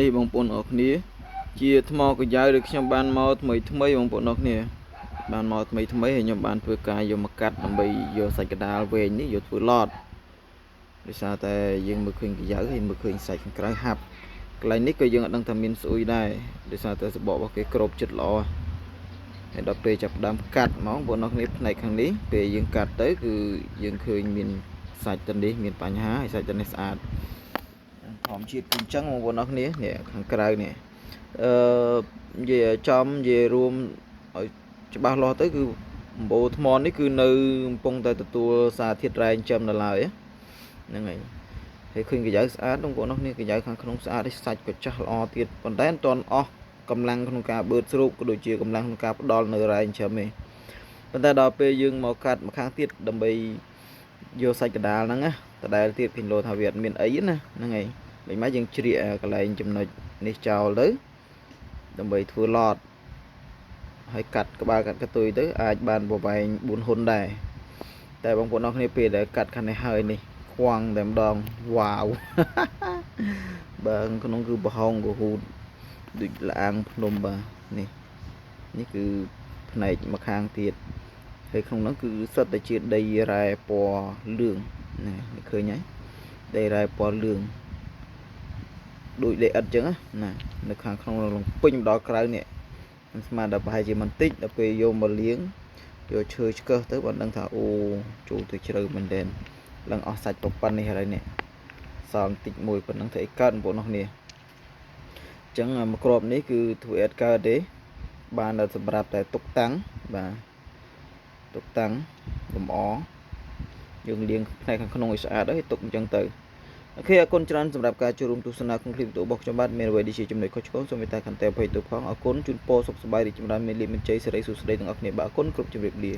នេះបងប្អូនអរគ្នាជាថ្មកកយ៉ៅដែលខ្ញុំបានមកថ្មីបងប្អូនអរគ្នាបានមកថ្មីហើយខ្ញុំបានធ្វើការយកមកកាត់ដើម្បីយកសាច់កដាលវែងនេះយកធ្វើឡតដោយសារតែយើងមើលឃើញកយ៉ៅហើយមើលឃើញសាច់ខាងក្រៅហាប់កន្លែងនេះក៏យើងអត់ដឹងថាមានស្អុយដែរដោយសារតែសបករបស់គេក្របចិត្តល្អហើយដល់ពេលចាប់ផ្ដើមកាត់ហ្មងបងប្អូនអរគ្នាផ្នែកខាងនេះពេលយើងកាត់ទៅគឺយើងឃើញមានសាច់ទៅនេះមានបញ្ហាហើយសាច់ទៅនេះស្អាតធម្មជាតិគឺអញ្ចឹងបងប្អូនអរគ្នានេះខាងក្រៅនេះនិយាយចំនិយាយរួមឲ្យច្បាស់លាស់ទៅគឺអំបូរថ្មនេះគឺនៅកំពុងតែទទួលសារធាតុរ៉ែចិញ្ចឹមដល់ហើយហ្នឹងហើយហើយឃើញកញ្ចៅស្អាតបងប្អូនអរគ្នាកញ្ចៅខាងក្នុងស្អាតហើយសាច់ក៏ចាស់ល្អទៀតប៉ុន្តែមិនទាន់អស់កម្លាំងក្នុងការបឺតស្រូបក៏ដូចជាកម្លាំងក្នុងការផ្ដល់នៅរ៉ែចិញ្ចឹមទេប៉ុន្តែដល់ពេលយើងមកកាត់ម្ខាងទៀតដើម្បីយកសាច់កដាលហ្នឹងណាដដែលទៀតឃើញលោថាវាអត់មានអីណាហ្នឹងហើយមិនម៉េចយើងជ្រៀកកន្លែងចំណុចនេះចោលទៅដើម្បីធ្វើឡតហើយកាត់ក្បាលកាត់កតុយទៅអាចបានប្រវែង4ហ៊ុនដែរតែបងប្អូនអរគ្នាពេលដែលកាត់ខាងនេះហើយនេះខ្វាំងតែម្ដងវ៉ាវបើក្នុងគឺប្រហោងក៏ហូតដូចលាងភ្នំបាទនេះគឺផ្នែកមកខាងទៀតហើយក្នុងនោះគឺសិតតែជាដីរ៉ែពណ៌លឿងណាឃើញហើយដីរ៉ែពណ៌លឿងដូចដីឥដ្ឋអញ្ចឹងណានៅខាងក្នុងពេញដល់ក្រៅនេះស្មានដល់ប្រហែលជាបន្តិចដល់ពេលយកមកលាងយកឈើឆ្កឹះទៅបានដឹងថាអូចូលទៅជ្រៅមែនទែនឡើងអស់សាច់ប៉ុណ្ណេះហើយនេះសល់បន្តិចមួយប៉ុណ្ណឹងធ្វើឲ្យកើតបងប្អូនអរគ្នាអញ្ចឹងមួយគ្រាប់នេះគឺធ្វើអត់កើតទេបានតែសម្រាប់តែទុកតាំងបាទទុកតាំងលម្អយើងលាងផ្នែកខាងក្នុងឲ្យស្អាតហើយទុកអញ្ចឹងទៅអូខេអរគុណច្រើនសម្រាប់ការចូលរួមទស្សនាក្នុងคลิปវីដេអូរបស់ខ្ញុំបាទមានអ្វីដែលជាចំណុចខុសឆ្គងសូមមេត្តាខន្តីអភ័យទោសផងអរគុណជូនពរសុខសប្បាយរីកចម្រើនមានលាភមានជ័យសិរីសួស្តីទាំងអស់គ្នាបាទអរគុណគ្រប់ជម្រាបលា